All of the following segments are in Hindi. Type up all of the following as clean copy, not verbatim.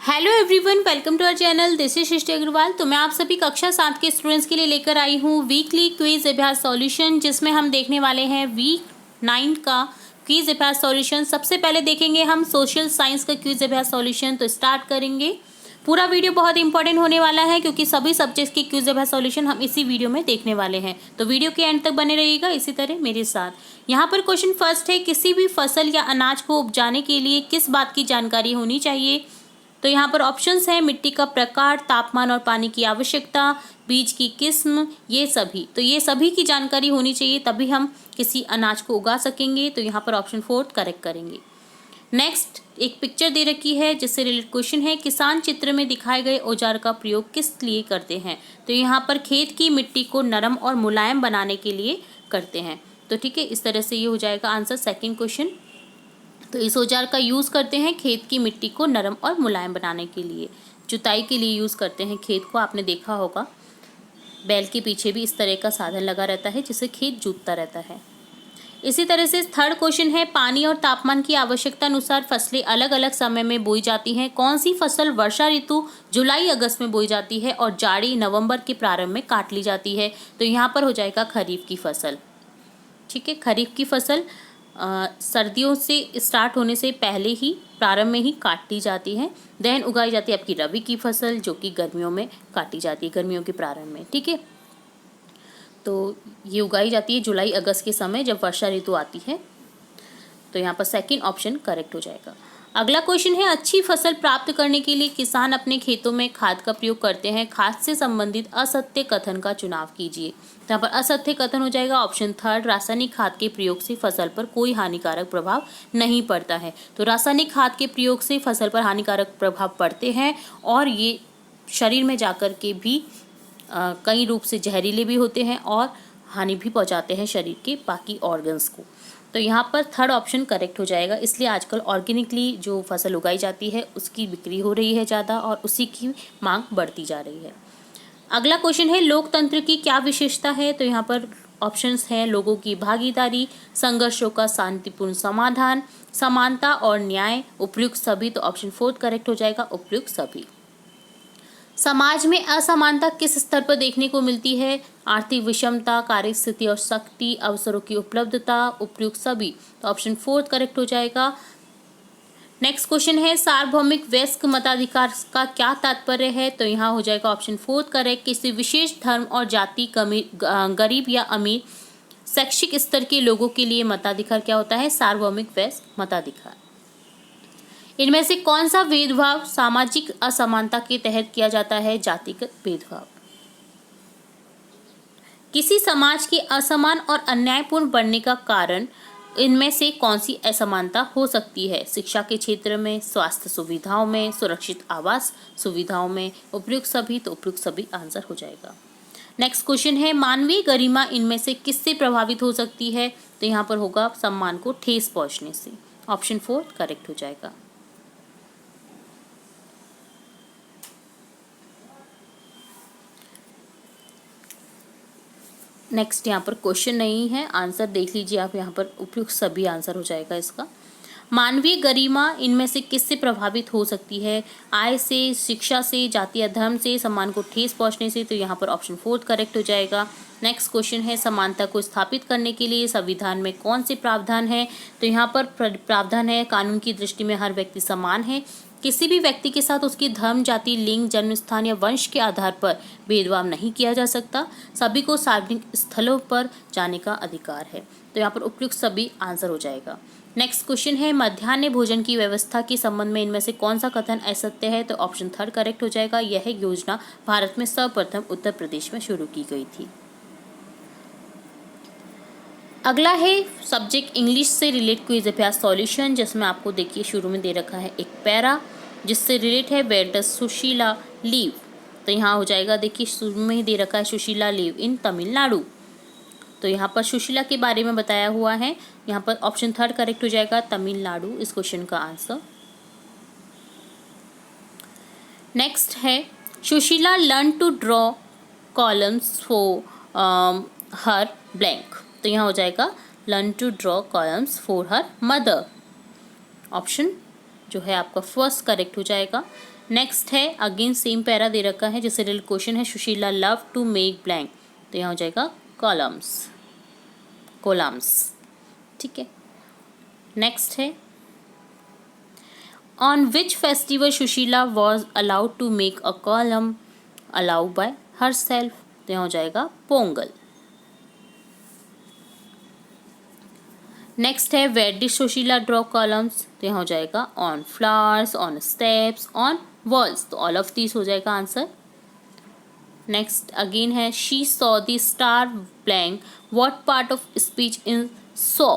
Hello everyone, welcome to our channel. This is Srishti Agarwal. तो मैं आप सभी कक्षा 7 के स्टूडेंट्स के लिए लेकर आई हूँ वीकली क्विज अभ्यास सॉल्यूशन, जिसमें हम देखने वाले हैं वीक 9 का क्विज अभ्यास सॉल्यूशन। सबसे पहले देखेंगे हम सोशल साइंस का क्विज अभ्यास सॉल्यूशन। तो स्टार्ट करेंगे। पूरा वीडियो बहुत इंपॉर्टेंट होने वाला है क्योंकि सभी सब्जेक्ट्स के क्विज अभ्यास सॉल्यूशन हम इसी वीडियो में देखने वाले हैं। तो वीडियो के एंड तक बने रहिएगा इसी तरह मेरे साथ। यहाँ पर क्वेश्चन फर्स्ट है, किसी भी फसल या अनाज को उपजाने के लिए किस बात की जानकारी होनी चाहिए। तो यहाँ पर ऑप्शंस हैं मिट्टी का प्रकार, तापमान और पानी की आवश्यकता, बीज की किस्म, ये सभी। तो ये सभी की जानकारी होनी चाहिए, तभी हम किसी अनाज को उगा सकेंगे। तो यहाँ पर ऑप्शन 4 करेक्ट करेंगे। नेक्स्ट एक पिक्चर दे रखी है जिससे रिलेटेड क्वेश्चन है, किसान चित्र में दिखाए गए औजार का प्रयोग किस लिए करते हैं। तो यहाँ पर खेत की मिट्टी को नरम और मुलायम बनाने के लिए करते हैं। तो ठीक है, इस तरह से ये हो जाएगा आंसर सेकेंड क्वेश्चन। तो इस औजार का यूज़ करते हैं खेत की मिट्टी को नरम और मुलायम बनाने के लिए। जुताई के लिए यूज़ करते हैं खेत को। आपने देखा होगा बैल के पीछे भी इस तरह का साधन लगा रहता है जिससे खेत जोतता रहता है। इसी तरह से थर्ड क्वेश्चन है, पानी और तापमान की आवश्यकता अनुसार फसलें अलग अलग समय में बोई जाती हैं। कौन सी फसल वर्षा ऋतु जुलाई अगस्त में बोई जाती है और जाड़ी नवंबर के प्रारंभ में काट ली जाती है। तो यहाँ पर हो जाएगा खरीफ की फसल। ठीक है, खरीफ की फसल सर्दियों से स्टार्ट होने से पहले ही प्रारंभ में ही काट ली जाती है। देन उगाई जाती है आपकी रबी की फसल, जो कि गर्मियों में काटी जाती है, गर्मियों के प्रारंभ में। ठीक है, तो ये उगाई जाती है जुलाई अगस्त के समय जब वर्षा ऋतु आती है। तो यहाँ पर सेकंड ऑप्शन करेक्ट हो जाएगा। अगला क्वेश्चन है, अच्छी फसल प्राप्त करने के लिए किसान अपने खेतों में खाद का प्रयोग करते हैं। खाद से संबंधित असत्य कथन का चुनाव कीजिए। तो यहाँ पर असत्य कथन हो जाएगा ऑप्शन थर्ड, रासायनिक खाद के प्रयोग से फसल पर कोई हानिकारक प्रभाव नहीं पड़ता है। तो रासायनिक खाद के प्रयोग से फसल पर हानिकारक प्रभाव पड़ते हैं और ये शरीर में जाकर के भी कई रूप से जहरीले भी होते हैं और हानि भी पहुँचाते हैं शरीर के बाकी ऑर्गन्स को। तो यहाँ पर थर्ड ऑप्शन करेक्ट हो जाएगा। इसलिए आजकल ऑर्गेनिकली जो फसल उगाई जाती है उसकी बिक्री हो रही है ज़्यादा और उसी की मांग बढ़ती जा रही है। अगला क्वेश्चन है, लोकतंत्र की क्या विशेषता है। तो यहाँ पर ऑप्शंस हैं, लोगों की भागीदारी, संघर्षों का शांतिपूर्ण समाधान, समानता और न्याय, उपयुक्त सभी। तो ऑप्शन 4 करेक्ट हो जाएगा, उपयुक्त सभी। समाज में असमानता किस स्तर पर देखने को मिलती है। आर्थिक विषमता, कार्य स्थिति और शक्ति, अवसरों की उपलब्धता, उपयुक्त सभी। तो ऑप्शन 4 करेक्ट हो जाएगा। नेक्स्ट क्वेश्चन है, सार्वभौमिक वयस्क मताधिकार का क्या तात्पर्य है। तो यहाँ हो जाएगा ऑप्शन 4 करेक्ट, किसी विशेष धर्म और जाति, गरीब या अमीर, शैक्षिक स्तर के लोगों के लिए मताधिकार क्या होता है, सार्वभौमिक वयस्क मताधिकार। इनमें से कौन सा भेदभाव सामाजिक असमानता के तहत किया जाता है, जातिगत भेदभाव। किसी समाज के असमान और अन्यायपूर्ण बनने का कारण इनमें से कौन सी असमानता हो सकती है, शिक्षा के क्षेत्र में, स्वास्थ्य सुविधाओं में, सुरक्षित आवास सुविधाओं में, उपयुक्त सभी। तो उपयुक्त सभी आंसर हो जाएगा। नेक्स्ट क्वेश्चन है, मानवीय गरिमा इनमें से किससे प्रभावित हो सकती है। तो यहाँ पर होगा सम्मान को ठेस पहुंचने से। ऑप्शन 4 करेक्ट हो जाएगा। नेक्स्ट यहाँ पर क्वेश्चन नहीं है, आंसर देख लीजिए आप। यहाँ पर उपयुक्त सभी आंसर हो जाएगा इसका। मानवीय गरिमा इनमें से किससे प्रभावित हो सकती है, आय से, शिक्षा से, जातीय धर्म से, सम्मान को ठेस पहुंचने से। तो यहाँ पर ऑप्शन 4 करेक्ट हो जाएगा। नेक्स्ट क्वेश्चन है, समानता को स्थापित करने के लिए संविधान में कौन से प्रावधान है। तो यहाँ पर प्रावधान है, कानून की दृष्टि में हर व्यक्ति समान है, किसी भी व्यक्ति के साथ उसकी धर्म, जाति, लिंग, जन्म स्थान या वंश के आधार पर भेदभाव नहीं किया जा सकता, सभी को सार्वजनिक स्थलों पर जाने का अधिकार है। तो यहाँ पर उपयुक्त सभी आंसर हो जाएगा। नेक्स्ट क्वेश्चन है, मध्याह्न भोजन की व्यवस्था के संबंध में इनमें से कौन सा कथन असत्य है। तो ऑप्शन 3 करेक्ट हो जाएगा। यह योजना भारत में सर्वप्रथम उत्तर प्रदेश में शुरू की गई थी। अगला है सब्जेक्ट इंग्लिश से रिलेट क्विज अभ्यास सॉल्यूशन, जिसमें आपको देखिए शुरू में दे रखा है एक पैरा जिससे रिलेट है, वेयर डज सुशीला लीव। तो यहाँ हो जाएगा, देखिए शुरू में ही दे रखा है सुशीला लीव इन तमिलनाडु। तो यहाँ पर सुशीला के बारे में बताया हुआ है। यहाँ पर ऑप्शन 3 करेक्ट हो जाएगा, तमिलनाडु इस क्वेश्चन का आंसर। नेक्स्ट है, Sushila learn to draw kolams for her blank. तो यहाँ हो जाएगा learn to draw kolams for her mother. Option जो है आपका फर्स्ट करेक्ट हो जाएगा। नेक्स्ट है अगेन सेम पैरा दे रखा है जिससे रिलेटेड क्वेश्चन है Sushila love to make blank, तो यहाँ हो जाएगा कॉलम्स। ठीक है। नेक्स्ट है on which festival Sushila was allowed to make a kolam allowed by herself, तो यहाँ हो जाएगा पोंगल। नेक्स्ट है where did Sushila draw kolams, तो यहाँ हो जाएगा on flowers, on steps, on walls, तो ऑल ऑफ दीज हो जाएगा आंसर। नेक्स्ट अगेन है she saw the star blank what part of speech in saw,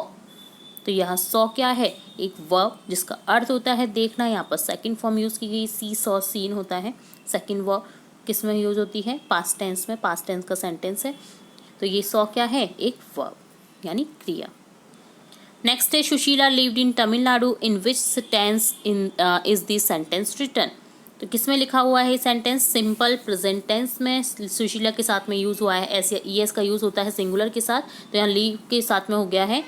तो यहाँ सॉ क्या है, एक वर्ब जिसका अर्थ होता है देखना। यहाँ पर सेकंड फॉर्म यूज की गई, सी सॉ सीन होता है। सेकंड वर्ब किस में यूज होती है, पास्ट टेंस में, पास्ट टेंस का सेंटेंस है। तो ये सॉ क्या है, एक वर्ब यानी क्रिया। नेक्स्ट है Sushila lived in Tamil Nadu in which tense is this sentence written, तो किस में लिखा हुआ है सेंटेंस, सिंपल प्रेजेंट टेंस में सुशीला के साथ में यूज हुआ है। ऐसे ईएस का यूज होता है सिंगुलर के साथ, तो यहाँ लीव के साथ में हो गया है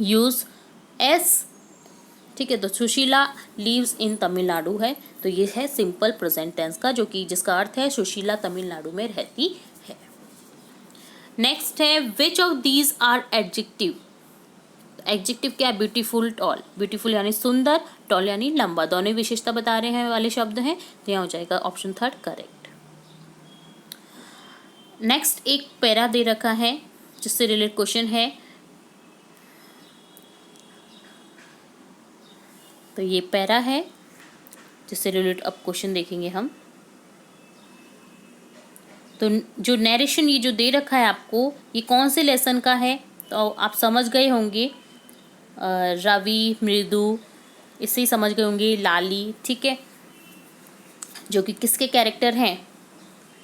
यूज एस। ठीक है, तो सुशीला लीव्स इन तमिलनाडु है, तो ये है सिंपल प्रेजेंट टेंस का, जो कि जिसका अर्थ है सुशीला तमिलनाडु में रहती है। नेक्स्ट है which of these are adjective, adjective क्या है, ब्यूटीफुल, टॉल। ब्यूटीफुल यानी सुंदर, टॉल यानी लंबा, दोनों विशेषता बता रहे हैं वाले शब्द हैं, तो यहाँ हो जाएगा ऑप्शन थर्ड करेक्ट। नेक्स्ट एक पैरा दे रखा है जिससे रिलेटेड क्वेश्चन है, तो ये पैरा है जिससे रिलेटेड अब क्वेश्चन देखेंगे हम। तो जो नरेशन ये जो दे रखा है आपको, ये कौन से लेसन का है, तो आप समझ गए होंगे, रवि, मृदु, इससे ही समझ गए होंगे, लाली। ठीक है, जो कि किसके कैरेक्टर हैं,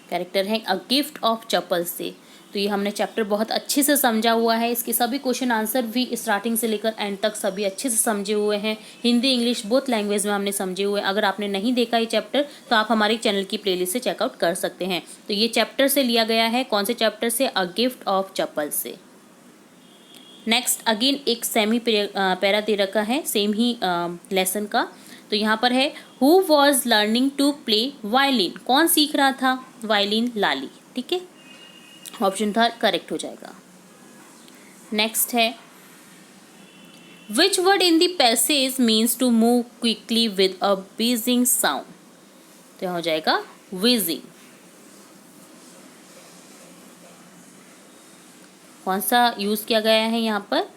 कैरेक्टर हैं अ गिफ्ट ऑफ चप्पल से। तो ये हमने चैप्टर बहुत अच्छे से समझा हुआ है, इसके सभी क्वेश्चन आंसर भी स्टार्टिंग से लेकर एंड तक सभी अच्छे से समझे हुए हैं, हिंदी इंग्लिश बोथ लैंग्वेज में हमने समझे हुए हैं। अगर आपने नहीं देखा ये चैप्टर तो आप हमारे चैनल की प्लेलिस्ट से चेकआउट कर सकते हैं। तो ये चैप्टर से लिया गया है, कौन से चैप्टर से, अ गिफ्ट ऑफ चप्पल से। नेक्स्ट अगेन एक सेमी पैरा दे रखा है सेम ही लेसन का, तो यहाँ पर है who was learning to play violin, कौन सीख रहा था वायलिन, लाली। ठीक है, ऑप्शन थर्ड करेक्ट हो जाएगा। नेक्स्ट है which word in the passage means to move quickly with a buzzing sound, तो यहाँ हो जाएगा व्हीजिंग। कौन सा यूज किया गया है यहाँ पर,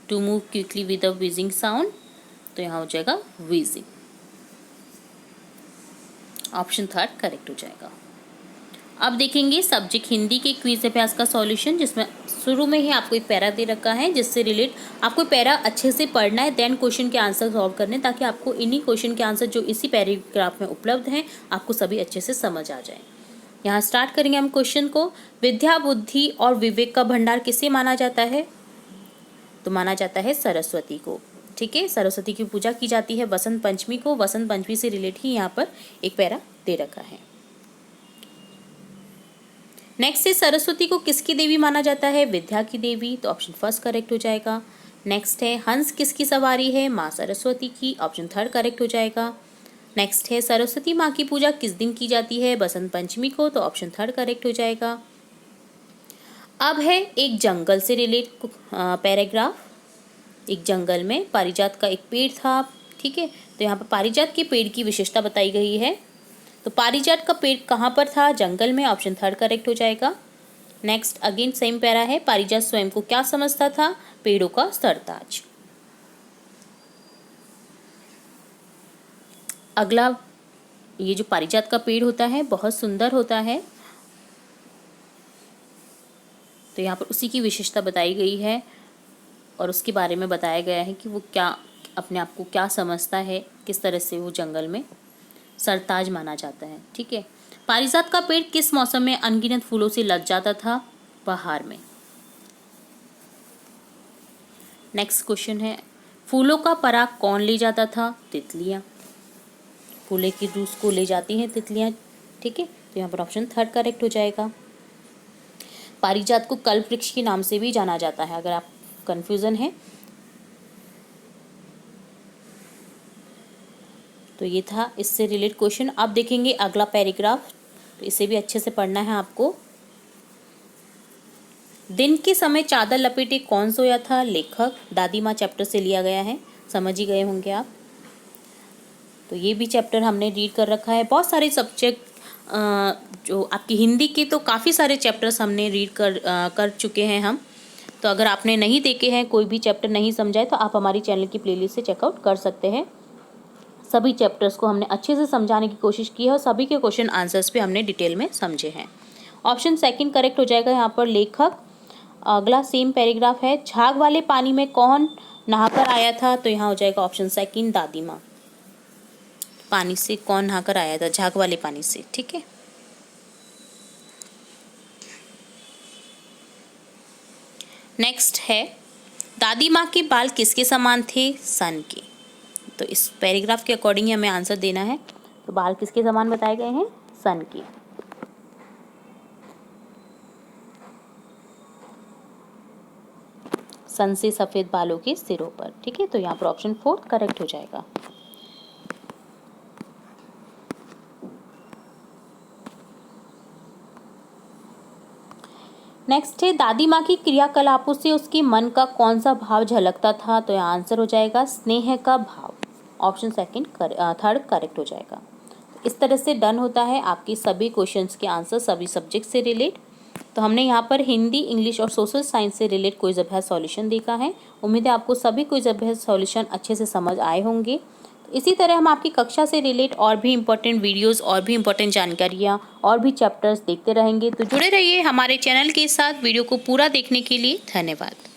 to move quickly with a wheezing sound, तो यहाँ हो जाएगा व्हीजिंग। ऑप्शन थर्ड करेक्ट हो जाएगा। अब देखेंगे सब्जेक्ट हिंदी के क्विज अभ्यास का सॉल्यूशन, जिसमें शुरू में ही आपको एक पैरा दे रखा है जिससे रिलेट आपको पैरा अच्छे से पढ़ना है, देन क्वेश्चन के आंसर सॉल्व करने, ताकि आपको इन्हीं क्वेश्चन के आंसर जो इसी पैराग्राफ में उपलब्ध हैं आपको सभी अच्छे से समझ आ जाए। यहाँ स्टार्ट करेंगे हम क्वेश्चन को। विद्या, बुद्धि और विवेक का भंडार किसे माना जाता है, तो माना जाता है सरस्वती को। ठीक है, सरस्वती की पूजा की जाती है वसंत पंचमी को, वसंत पंचमी से रिलेट ही यहाँ पर एक पैरा दे रखा है। नेक्स्ट है सरस्वती को किसकी देवी माना जाता है, विद्या की देवी, तो ऑप्शन फर्स्ट करेक्ट हो जाएगा। नेक्स्ट है हंस किसकी सवारी है, माँ सरस्वती की, ऑप्शन थर्ड करेक्ट हो जाएगा। नेक्स्ट है सरस्वती माँ की पूजा किस दिन की जाती है, बसंत पंचमी को, तो ऑप्शन थर्ड करेक्ट हो जाएगा। अब है एक जंगल से रिलेट पैराग्राफ। एक जंगल में पारिजात का एक पेड़ था। ठीक है, तो यहाँ पर पारिजात के पेड़ की विशेषता बताई गई है, तो पारिजात का पेड़ कहाँ पर था, जंगल में, ऑप्शन थर्ड करेक्ट हो जाएगा। नेक्स्ट अगेन सेम पैरा है, पारिजात स्वयं को क्या समझता था, पेड़ों का सरताज। अगला, ये जो पारिजात का पेड़ होता है बहुत सुंदर होता है, तो यहाँ पर उसी की विशेषता बताई गई है और उसके बारे में बताया गया है कि वो क्या अपने आप को क्या समझता है, किस तरह से वो जंगल में सरताज माना जाता है। ठीक है, पारिजात का पेड़ किस मौसम में अनगिनत फूलों से लद जाता था, बहार में। नेक्स्ट क्वेश्चन है फूलों का पराग कौन ले जाता था, तितलियां। फूले की रूस को ले जाती हैं तितलियां। ठीक है, तो यहाँ पर ऑप्शन थर्ड करेक्ट हो जाएगा। पारिजात को कल्प वृक्ष के नाम से भी जाना जाता है, अगर आप कंफ्यूजन है। तो ये था इससे रिलेटेड क्वेश्चन। अब देखेंगे अगला पैराग्राफ, तो इसे भी अच्छे से पढ़ना है आपको। दिन के समय चादर लपेटे कौन सोया था? लेखक। दादी माँ चैप्टर से लिया गया है, समझ ही गए होंगे आप। तो ये भी चैप्टर हमने रीड कर रखा है। बहुत सारे सब्जेक्ट जो आपकी हिंदी के, तो काफ़ी सारे चैप्टर्स हमने रीड कर चुके हैं हम। तो अगर आपने नहीं देखे हैं, कोई भी चैप्टर नहीं समझाए, तो आप हमारी चैनल की प्लेलिस्ट से चेकआउट कर सकते हैं। सभी चैप्टर्स को हमने अच्छे से समझाने की कोशिश की है और सभी के क्वेश्चन आंसर्स भी हमने डिटेल में समझे हैं। ऑप्शन सेकंड करेक्ट हो जाएगा यहाँ पर, लेखक। अगला सेम पैराग्राफ है, झाग वाले पानी में कौन नहाकर आया था? तो यहाँ हो जाएगा ऑप्शन सेकंड, दादी माँ। पानी से कौन नहाकर आया था? झाग वाले पानी से, ठीक है। नेक्स्ट है, दादी माँ के बाल किसके समान थे? सन के। तो इस पैराग्राफ के अकॉर्डिंग ही हमें आंसर देना है। तो बाल किसके समान बताए गए हैं? सन के। सन से सफेद बालों के सिरों पर, ठीक है। तो यहाँ पर ऑप्शन 4 करेक्ट हो जाएगा। नेक्स्ट है, दादी माँ की क्रियाकलापों से उसके मन का कौन सा भाव झलकता था? तो यहाँ आंसर हो जाएगा स्नेह का भाव। ऑप्शन थर्ड करेक्ट हो जाएगा। इस तरह से डन होता है आपके सभी क्वेश्चंस के आंसर सभी सब्जेक्ट से रिलेट। तो हमने यहाँ पर हिंदी, इंग्लिश और सोशल साइंस से रिलेट क्विज अभ्यास सॉल्यूशन देखा है। उम्मीद है आपको सभी क्विज अभ्यास सॉल्यूशन अच्छे से समझ आए होंगे। इसी तरह हम आपकी कक्षा से रिलेट और भी इम्पोर्टेंट वीडियोस और भी इम्पोर्टेंट जानकारियाँ और भी चैप्टर्स देखते रहेंगे। तो जुड़े रहिए हमारे चैनल के साथ। वीडियो को पूरा देखने के लिए धन्यवाद।